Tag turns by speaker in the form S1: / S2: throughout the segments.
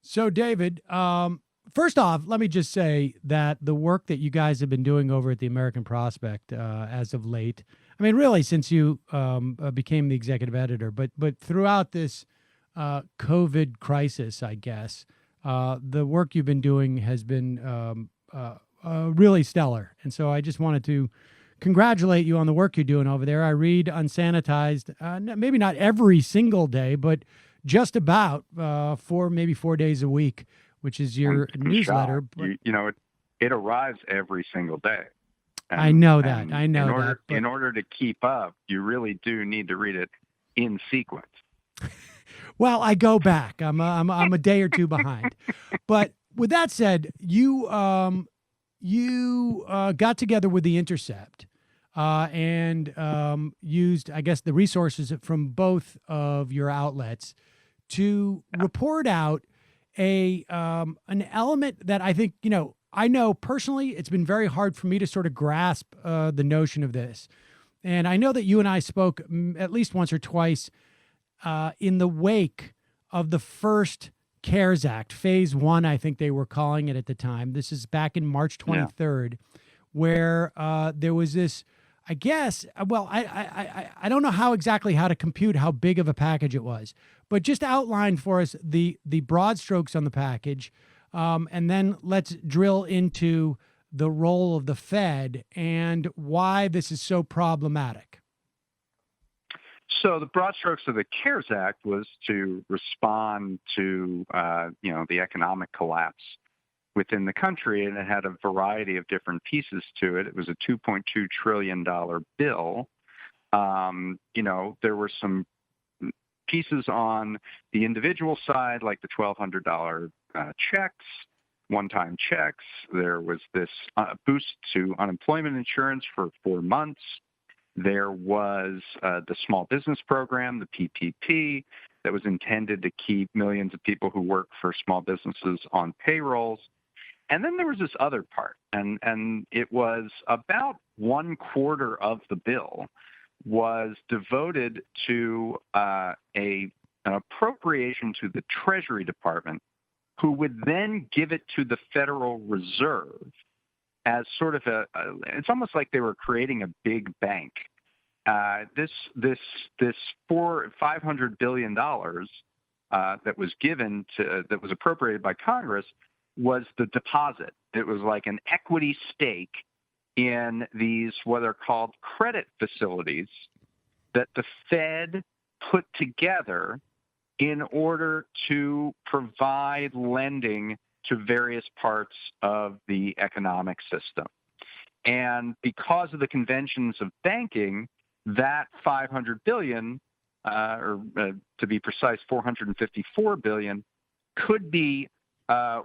S1: So, David, first off, let me just say that the work that you guys have been doing over at the American Prospect as of late, I mean, really since you became the executive editor, but throughout this COVID crisis, I guess, the work you've been doing has been really stellar. And so I just wanted to congratulate you on the work you're doing over there. I read Unsanitized, maybe not every single day, but just about maybe 4 days a week, which is your
S2: I'm
S1: newsletter.
S2: shocked.
S1: But
S2: It arrives every single day,
S1: I
S2: and
S1: know that.
S2: and
S1: I know that. But
S2: in order to keep up, you really do need to read it in sequence.
S1: well, I go back. I'm a day or two behind. But with that said, you got together with the Intercept and used, I guess, the resources from both of your outlets to report out an element that I think, I know personally it's been very hard for me to sort of grasp the notion of this. And I know that you and I spoke at least once or twice in the wake of the first CARES Act, phase one, I think they were calling it at the time. This is back in March
S2: Yeah.
S1: 23rd, where there was this, I guess, well, I don't know how to compute how big of a package it was, but just outline for us the broad strokes on the package, and then let's drill into the role of the Fed and why this is so problematic.
S2: So the broad strokes of the CARES Act was to respond to, the economic collapse within the country, and it had a variety of different pieces to it. It was a $2.2 trillion bill. There were some pieces on the individual side, like the $1,200 checks, one-time checks. There was this boost to unemployment insurance for 4 months. There was the small business program, the PPP, that was intended to keep millions of people who work for small businesses on payrolls. And then there was this other part, and it was about 1/4 of the bill was devoted to an appropriation to the Treasury Department, who would then give it to the Federal Reserve as sort of it's almost like they were creating a big bank. This $500 billion that was appropriated by Congress was the deposit. It was like an equity stake in these what are called credit facilities that the Fed put together in order to provide lending to various parts of the economic system. And because of the conventions of banking, that $500 billion, to be precise, $454 billion, could be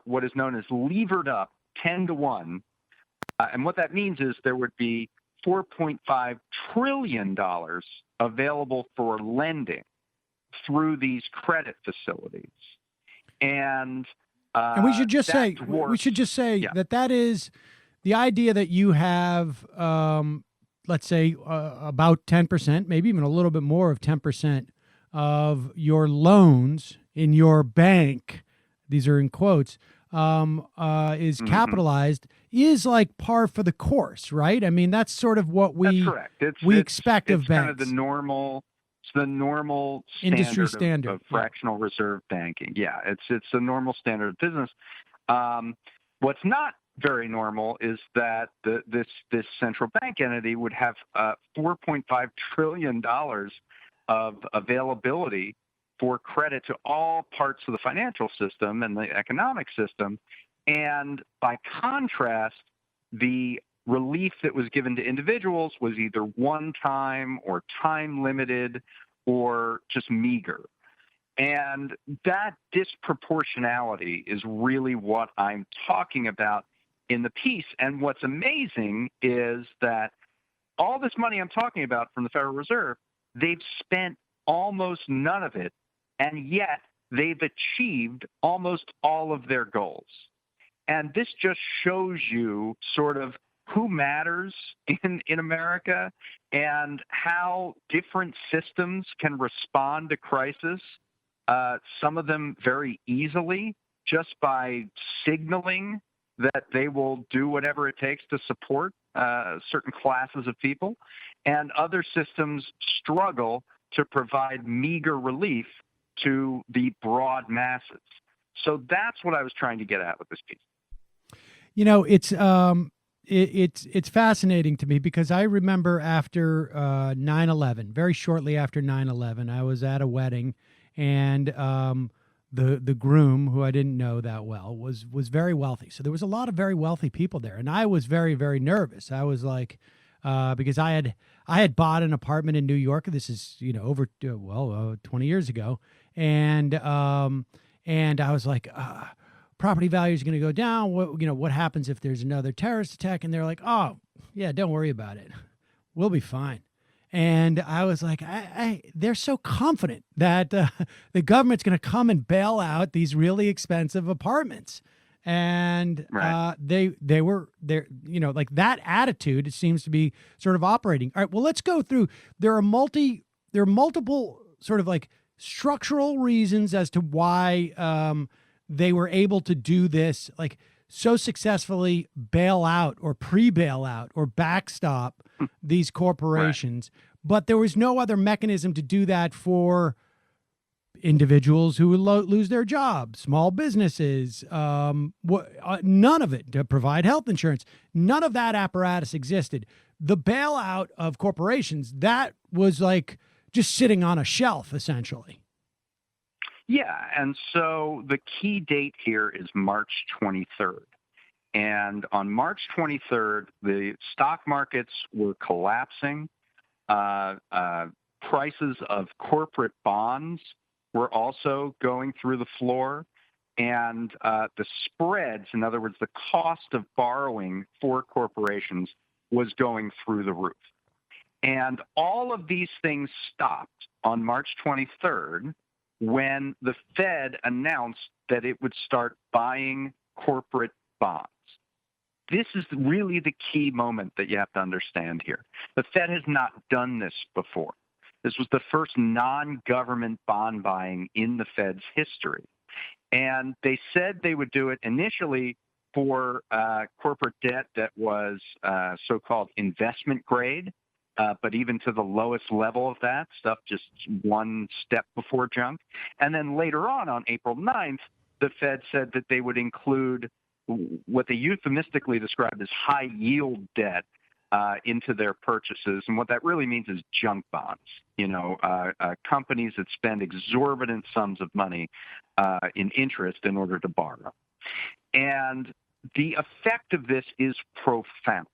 S2: what is known as levered up 10-to-1. And what that means is there would be $4.5 trillion available for lending through these credit facilities. And
S1: we should just say
S2: Yeah.
S1: that is the idea that you have, let's say, about 10%, maybe even a little bit more of 10% of your loans in your bank, these are in quotes, is capitalized, is like par for the course, right? I mean, that's sort of what
S2: That's correct.
S1: we expect of
S2: it's
S1: banks.
S2: kind of the normal
S1: Industry
S2: standard of
S1: standard.
S2: fractional reserve banking. Yeah, it's a normal standard of business. What's not very normal is that this central bank entity would have $4.5 trillion of availability for credit to all parts of the financial system and the economic system. And by contrast, the relief that was given to individuals was either one-time or time-limited or just meager. And that disproportionality is really what I'm talking about in the piece. And what's amazing is that all this money I'm talking about from the Federal Reserve, they've spent almost none of it, and yet they've achieved almost all of their goals. And this just shows you sort of who matters in America and how different systems can respond to crisis, some of them very easily just by signaling that they will do whatever it takes to support certain classes of people, and other systems struggle to provide meager relief to the broad masses. So that's what I was trying to get at with this piece.
S1: You know, it's fascinating to me because I remember after 9/11, very shortly after 9/11, I was at a wedding, and the groom, who I didn't know that well, was very wealthy. So there was a lot of very wealthy people there, and I was very, very nervous. I was like, because I had bought an apartment in New York. This is, you know, over 20 years ago, and I was like, property value is going to go down. What happens if there's another terrorist attack? And they're like, oh yeah, don't worry about it, we'll be fine. And I was like, they're so confident that the government's going to come and bail out these really expensive apartments. And
S2: Right.
S1: they were there, like that attitude seems to be sort of operating. All right, well, let's go through. There are multiple sort of like structural reasons as to why they were able to do this, like so successfully bail out or pre-bail out or backstop these corporations.
S2: Right.
S1: But there was no other mechanism to do that for individuals who would lose their jobs, small businesses, none of it, to provide health insurance. None of that apparatus existed. The bailout of corporations, that was like just sitting on a shelf, essentially.
S2: Yeah, and so the key date here is March 23rd. And on March 23rd, the stock markets were collapsing. Prices of corporate bonds were also going through the floor. And the spreads, in other words, the cost of borrowing for corporations, was going through the roof. And all of these things stopped on March 23rd when the Fed announced that it would start buying corporate bonds. This is really the key moment that you have to understand here. The Fed has not done this before. This was the first non-government bond buying in the Fed's history. And they said they would do it initially for corporate debt that was so-called investment grade, but even to the lowest level of that, stuff just one step before junk. And then later on April 9th, the Fed said that they would include what they euphemistically described as high yield debt into their purchases. And what that really means is junk bonds, companies that spend exorbitant sums of money in interest in order to borrow. And the effect of this is profound.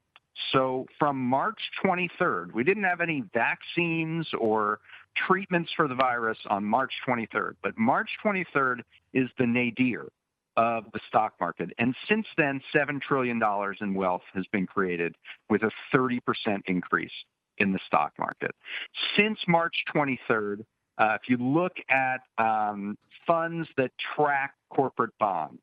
S2: So from March 23rd, we didn't have any vaccines or treatments for the virus on March 23rd, but March 23rd is the nadir of the stock market. And since then, $7 trillion in wealth has been created with a 30% increase in the stock market. Since March 23rd, if you look at funds that track corporate bonds,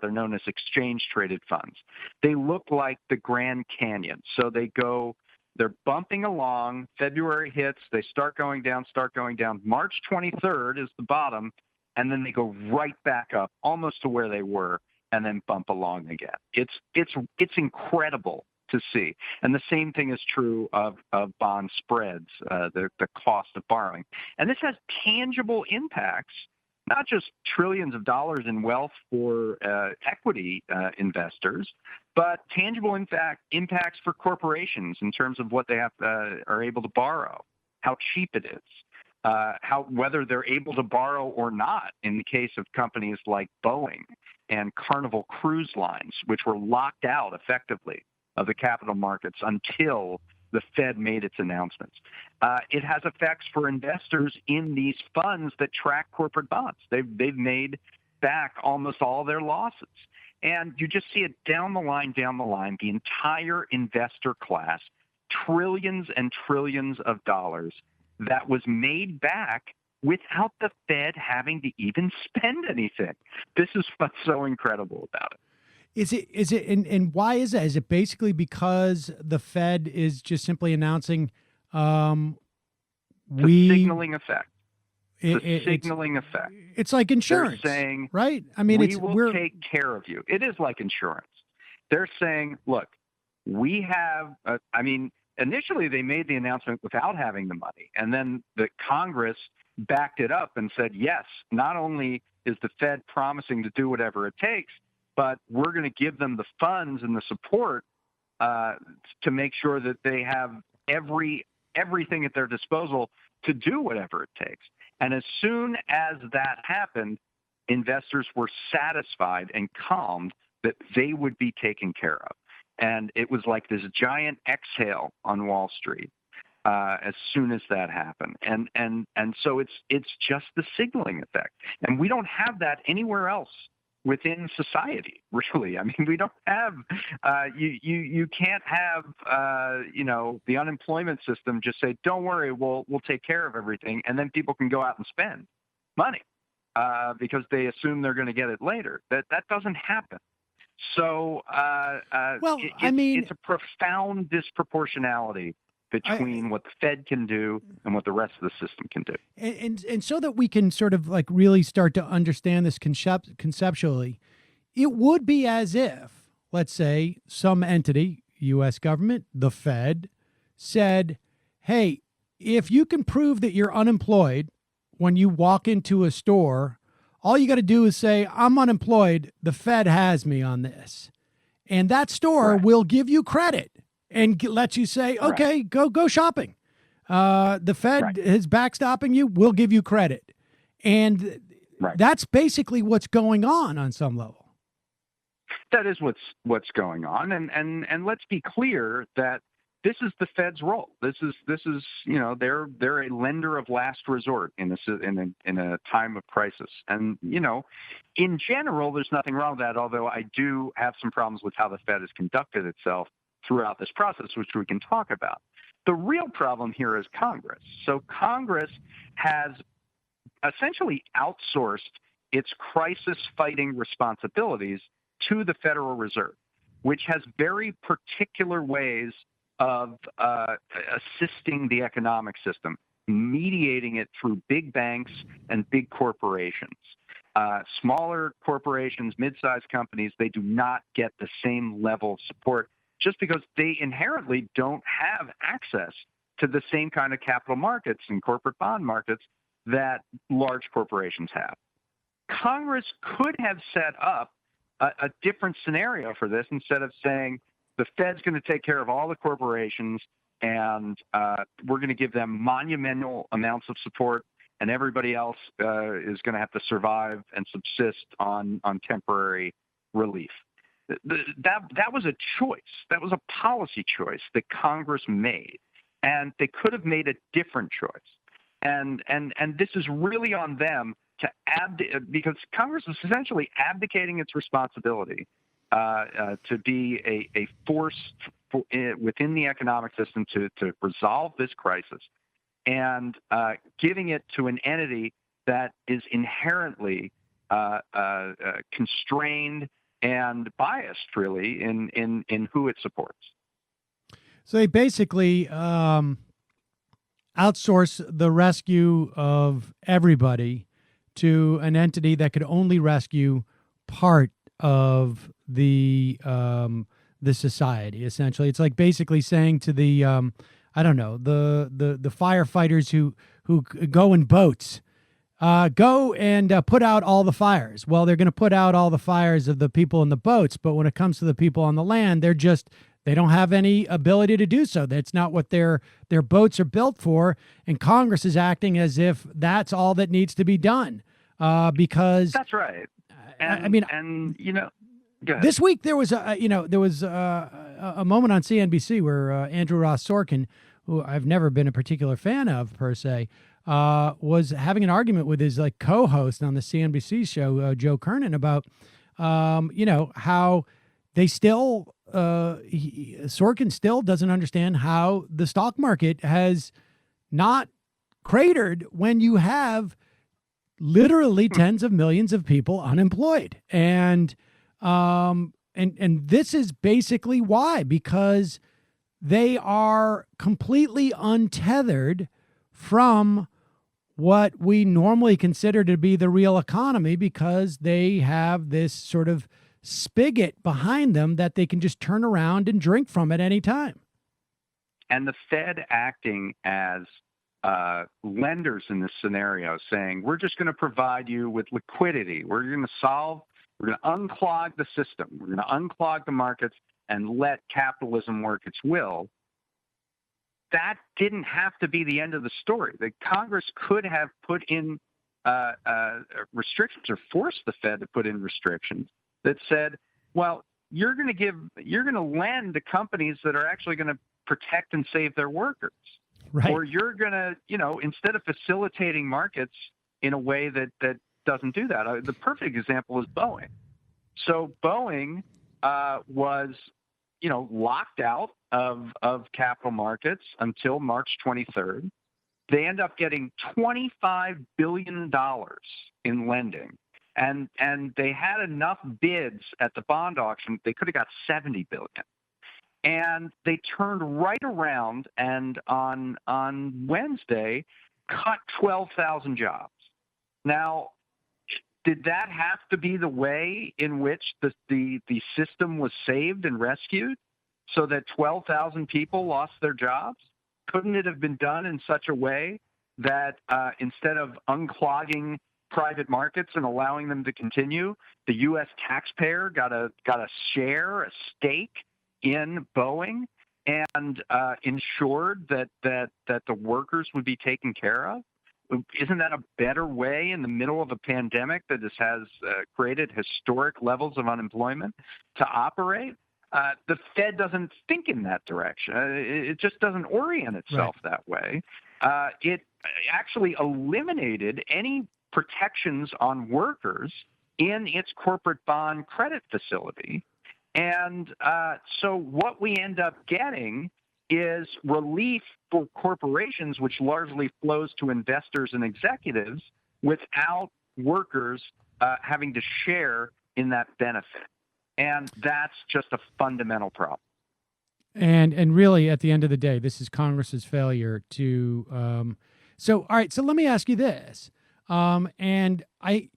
S2: they're known as exchange-traded funds. They look like the Grand Canyon. So they're bumping along. February hits, they start going down. March 23rd is the bottom, and then they go right back up almost to where they were and then bump along again. It's incredible to see. And the same thing is true of bond spreads, the cost of borrowing. And this has tangible impacts, not just trillions of dollars in wealth for equity investors, but tangible impacts for corporations in terms of what they are able to borrow, how cheap it is, whether they're able to borrow or not in the case of companies like Boeing and Carnival Cruise Lines, which were locked out effectively of the capital markets until the Fed made its announcements. It has effects for investors in these funds that track corporate bonds. They've made back almost all their losses. And you just see it down the line, the entire investor class, trillions and trillions of dollars that was made back without the Fed having to even spend anything. This is what's so incredible about it.
S1: Is it, and why is that? Is it basically because the Fed is just simply announcing,
S2: signaling effect? It's a signaling effect.
S1: It's like insurance.
S2: They're saying,
S1: right? I mean,
S2: we'll take care of you. It is like insurance. They're saying, look, we have, initially they made the announcement without having the money. And then the Congress backed it up and said, yes, not only is the Fed promising to do whatever it takes, but we're going to give them the funds and the support to make sure that they have everything at their disposal to do whatever it takes. And as soon as that happened, investors were satisfied and calmed that they would be taken care of. And it was like this giant exhale on Wall Street as soon as that happened. And so it's just the signaling effect. And we don't have that anywhere else within society, really. I mean, we don't have you can't have the unemployment system just say, don't worry, we'll take care of everything, and then people can go out and spend money because they assume they're going to get it later. That doesn't happen. So it's a profound disproportionality between what the Fed can do and what the rest of the system can do.
S1: And so that we can sort of like really start to understand this conceptually, it would be as if, let's say, some entity, U.S. government, the Fed, said, hey, if you can prove that you're unemployed when you walk into a store, all you got to do is say, I'm unemployed. The Fed has me on this. And that store will give you credit and let you say, okay, go shopping. The Fed is backstopping you. We'll give you credit. And that's basically what's going on some level.
S2: That is what's going on. And let's be clear that this is the Fed's role. This is they're a lender of last resort in a time of crisis. And in general, there's nothing wrong with that. Although I do have some problems with how the Fed has conducted itself throughout this process, which we can talk about. The real problem here is Congress. So Congress has essentially outsourced its crisis fighting responsibilities to the Federal Reserve, which has very particular ways of assisting the economic system, mediating it through big banks and big corporations. Smaller corporations, mid-sized companies, they do not get the same level of support just because they inherently don't have access to the same kind of capital markets and corporate bond markets that large corporations have. Congress could have set up a different scenario for this instead of saying the Fed's going to take care of all the corporations and we're going to give them monumental amounts of support and everybody else is going to have to survive and subsist on temporary relief. That was a choice. That was a policy choice that Congress made, and they could have made a different choice. And this is really on them to because Congress is essentially abdicating its responsibility to be a force within the economic system to resolve this crisis, and giving it to an entity that is inherently constrained and biased, really, in who it supports.
S1: So they basically outsource the rescue of everybody to an entity that could only rescue part of the society. Essentially, it's like basically saying to the the firefighters who go in boats. Go and put out all the fires. Well, they're going to put out all the fires of the people in the boats, but when it comes to the people on the land, they don't have any ability to do so. That's not what their boats are built for. And Congress is acting as if that's all that needs to be done. Because
S2: that's right. Go ahead.
S1: This week there was a moment on CNBC where Andrew Ross Sorkin, who I've never been a particular fan of per se, was having an argument with his co-host on the CNBC show, Joe Kernan, about how they still Sorkin still doesn't understand how the stock market has not cratered when you have literally tens of millions of people unemployed, and this is basically why, because they are completely untethered from what we normally consider to be the real economy because they have this sort of spigot behind them that they can just turn around and drink from at any time.
S2: And the Fed acting as lenders in this scenario, saying, we're just going to provide you with liquidity. We're going to unclog the system. We're going to unclog the markets and let capitalism work its will. That didn't have to be the end of the story. The Congress could have put in restrictions or forced the Fed to put in restrictions that said, well, you're going to lend to companies that are actually going to protect and save their workers.
S1: Right.
S2: Or you're going to, instead of facilitating markets in a way that doesn't do that. The perfect example is Boeing. So Boeing was, locked out of capital markets until March 23rd. They end up getting $25 billion in lending. And they had enough bids at the bond auction, they could have got $70 billion. And they turned right around and on Wednesday cut 12,000 jobs. Now, did that have to be the way in which the system was saved and rescued so that 12,000 people lost their jobs? Couldn't it have been done in such a way that instead of unclogging private markets and allowing them to continue, the U.S. taxpayer got a share, a stake in Boeing and ensured that the workers would be taken care of? Isn't that a better way in the middle of a pandemic that has created historic levels of unemployment to operate? The Fed doesn't think in that direction. It just doesn't orient itself that way. It actually eliminated any protections on workers in its corporate bond credit facility. And so what we end up getting is relief for corporations, which largely flows to investors and executives without workers having to share in that benefit. And that's just a fundamental problem.
S1: And really, at the end of the day, this is Congress's failure to. So, all right. So let me ask you this. And I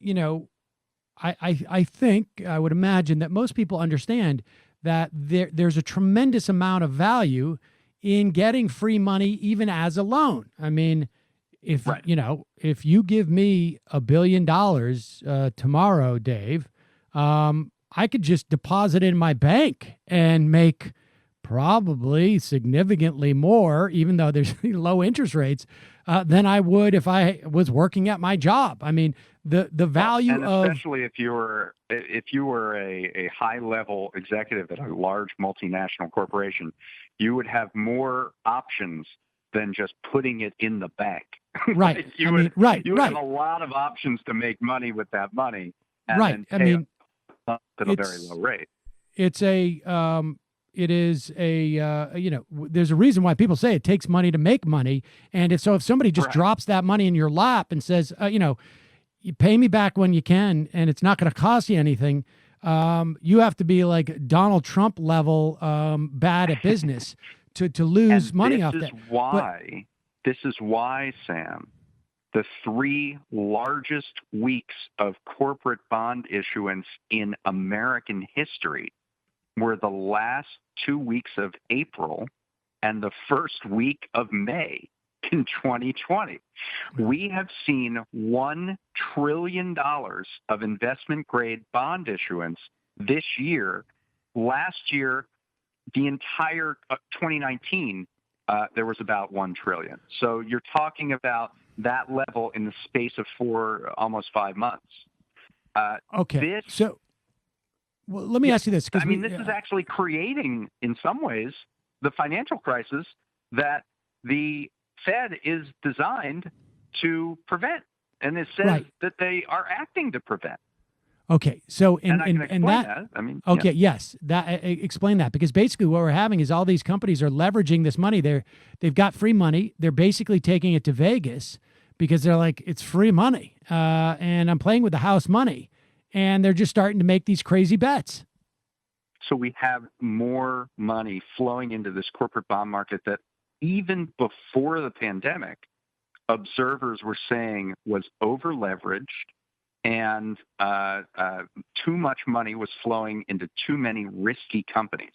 S1: think I would imagine that most people understand that there's a tremendous amount of value in getting free money, even as a loan. I mean, if you give me $1 billion tomorrow, Dave, I could just deposit in my bank and make probably significantly more, even though there's low interest rates, than I would if I was working at my job. I mean, the value
S2: and especially if you were a high level executive at a large multinational corporation, you would have more options than just putting it in the bank.
S1: Right.
S2: You would have a lot of options to make money with that money. And
S1: right.
S2: Then pay at a very low rate.
S1: It's there's a reason why people say it takes money to make money. And if somebody just drops that money in your lap and says, you pay me back when you can, and it's not going to cost you anything, you have to be like Donald Trump level bad at business to lose money off that.
S2: This is why, Sam, the 3 largest weeks of corporate bond issuance in American history were the last 2 weeks of April and the first week of May in 2020. We have seen $1 trillion of investment-grade bond issuance this year. Last year, the entire 2019, there was about $1 trillion. So you're talking about that level in the space of almost 5 months.
S1: Okay. Well, let me ask you this.
S2: This is actually creating, in some ways, the financial crisis that the Fed is designed to prevent, and it says that they are acting to prevent.
S1: Okay, so
S2: and I can explain that.
S1: Yes, explain that, because basically what we're having is all these companies are leveraging this money. They've got free money. They're basically taking it to Vegas because they're like, it's free money, and I'm playing with the house money. And they're just starting to make these crazy bets.
S2: So we have more money flowing into this corporate bond market that even before the pandemic observers were saying was over-leveraged and too much money was flowing into too many risky companies.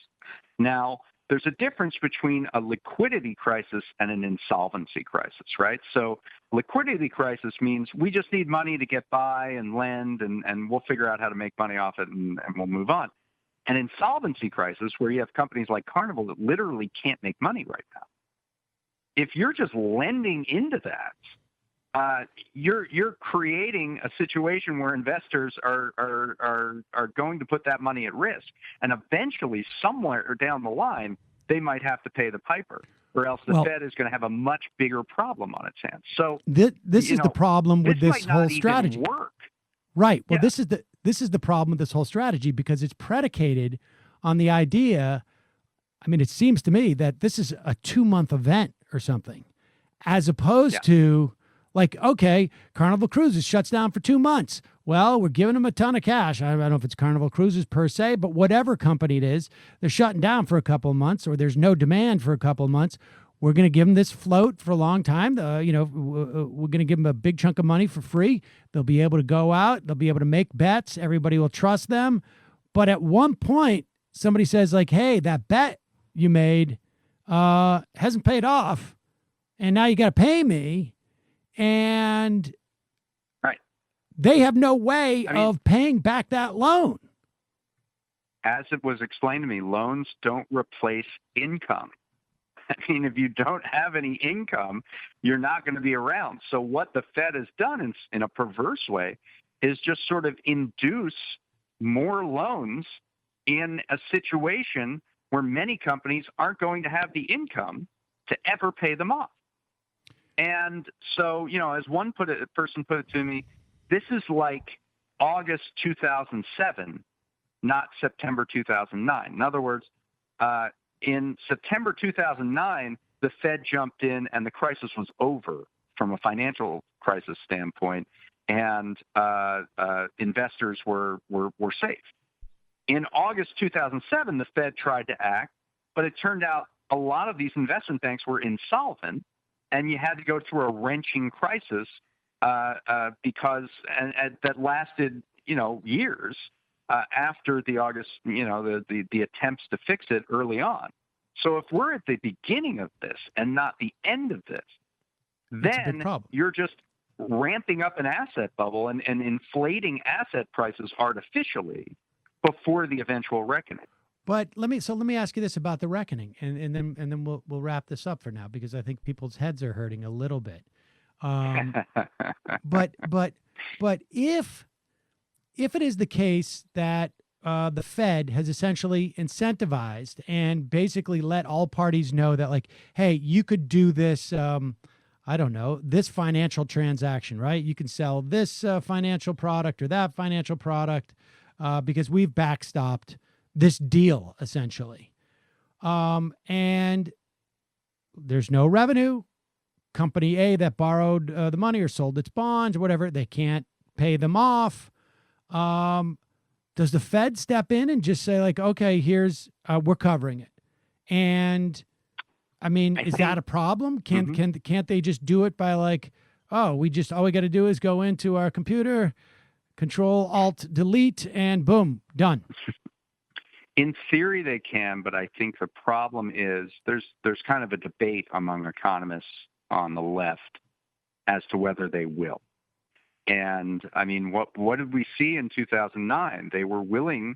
S2: Now, there's a difference between a liquidity crisis and an insolvency crisis, right? So liquidity crisis means we just need money to get by and lend, and we'll figure out how to make money off it, and we'll move on. An insolvency crisis, where you have companies like Carnival that literally can't make money right now. If you're just lending into that, you're creating a situation where investors are going to put that money at risk, and eventually, somewhere down the line, they might have to pay the piper, or else the Fed is going to have a much bigger problem on its hands. So
S1: this is the problem with this whole strategy.
S2: Work.
S1: Right. Well, this is the problem with this whole strategy, because it's predicated on the idea. I mean, it seems to me that this is a 2-month event or something, as opposed to like, okay, Carnival Cruises shuts down for 2 months. Well, we're giving them a ton of cash. I don't know if it's Carnival Cruises per se, but whatever company it is, they're shutting down for a couple of months, or there's no demand for a couple of months. We're going to give them this float for a long time. We're going to give them a big chunk of money for free. They'll be able to go out. They'll be able to make bets. Everybody will trust them. But at one point, somebody says like, hey, that bet you made hasn't paid off, and now you got to pay me. And they have no way of paying back that loan.
S2: As it was explained to me, loans don't replace income. I mean, if you don't have any income, you're not going to be around. So what the Fed has done in a perverse way is just sort of induce more loans in a situation where many companies aren't going to have the income to ever pay them off. And so, as one person put it to me, this is like August 2007, not September 2009. In other words, in September 2009, the Fed jumped in and the crisis was over from a financial crisis standpoint, and investors were safe. In August 2007, the Fed tried to act, but it turned out a lot of these investment banks were insolvent, and you had to go through a wrenching crisis because that lasted, years after the August, the attempts to fix it early on. So if we're at the beginning of this and not the end of this, then you're just ramping up an asset bubble and inflating asset prices artificially before the eventual reckoning.
S1: But let me ask you this about the reckoning, and then we'll wrap this up for now, because I think people's heads are hurting a little bit. But if it is the case that the Fed has essentially incentivized and basically let all parties know that, like, hey, you could do this, I don't know, this financial transaction, right? You can sell this financial product or that financial product because we've backstopped this deal, essentially. And there's no revenue. Company A that borrowed the money or sold its bonds or whatever, they can't pay them off. Does the Fed step in and just say, like, okay, here's, we're covering it? And I mean, is that a problem? Can't they just do it by like, oh, all we got to do is go into our computer, Control Alt Delete, and boom, done.
S2: In theory, they can, but I think the problem is there's kind of a debate among economists on the left as to whether they will. And I mean, what did we see in 2009? They were willing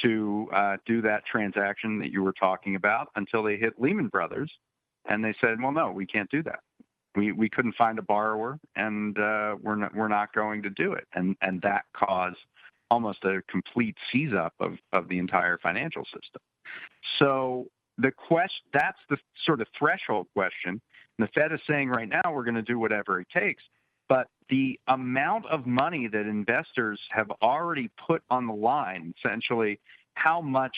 S2: to do that transaction that you were talking about until they hit Lehman Brothers, and they said, well, no, we can't do that. We couldn't find a borrower, and we're not going to do it. And that caused almost a complete seize up of the entire financial system. So that's the sort of threshold question. And the Fed is saying right now we're going to do whatever it takes. But the amount of money that investors have already put on the line, essentially how much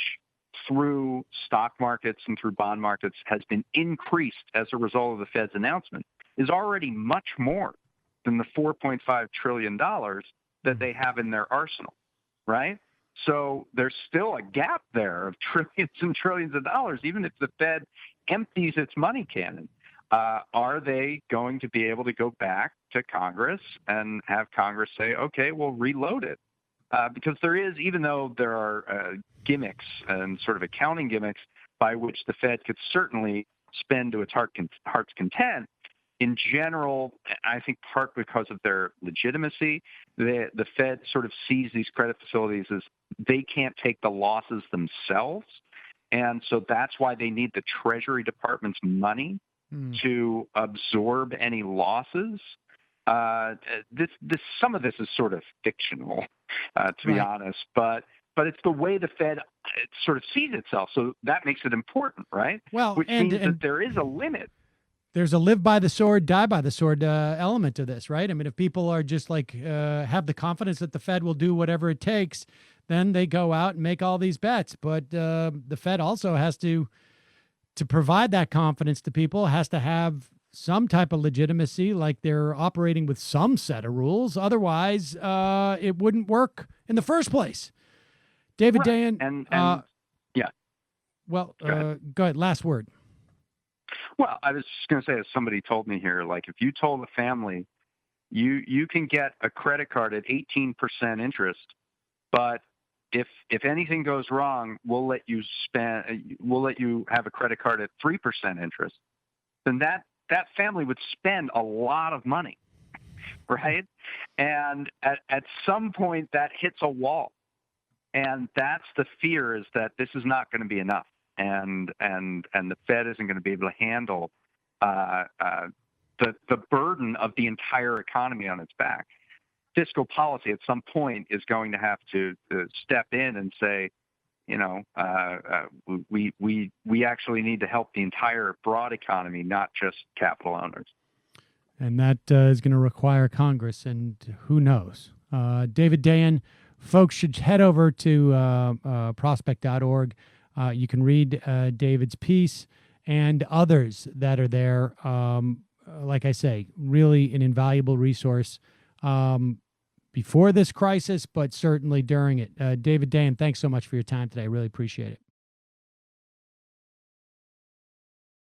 S2: through stock markets and through bond markets has been increased as a result of the Fed's announcement, is already much more than the $4.5 trillion that they have in their arsenal, right? So there's still a gap there of trillions and trillions of dollars, even if the Fed empties its money cannon. Are they going to be able to go back to Congress and have Congress say, okay, we'll reload it? Because there is, even though there are gimmicks and sort of accounting gimmicks by which the Fed could certainly spend to its heart's content, in general, I think part because of their legitimacy, the Fed sort of sees these credit facilities as they can't take the losses themselves. And so that's why they need the Treasury Department's money to absorb any losses. Some of this is sort of fictional, to be honest, but it's the way the Fed sort of sees itself. So that makes it important, right?
S1: Well,
S2: which means that there is a limit.
S1: There's a live by the sword, die by the sword element to this, right? I mean, if people are just like have the confidence that the Fed will do whatever it takes, then they go out and make all these bets. But the Fed also has to provide that confidence to people, has to have some type of legitimacy, like they're operating with some set of rules. Otherwise, it wouldn't work in the first place. David Dayen.
S2: And yeah.
S1: Well, go ahead. Last word.
S2: Well, I was just going to say, as somebody told me here, like if you told a family you can get a credit card at 18% interest, but if anything goes wrong, we'll let you have a credit card at 3% interest, then that family would spend a lot of money, right? And at some point that hits a wall, and that's the fear, is that this is not going to be enough, and the Fed isn't going to be able to handle the burden of the entire economy on its back. Fiscal policy at some point is going to have to step in and say, we actually need to help the entire broad economy, not just capital owners.
S1: And that is going to require Congress, and who knows? David Dayen, folks should head over to prospect.org. You can read David's piece and others that are there. Like I say, really an invaluable resource before this crisis, but certainly during it. David Dayen, thanks so much for your time today. I really appreciate it.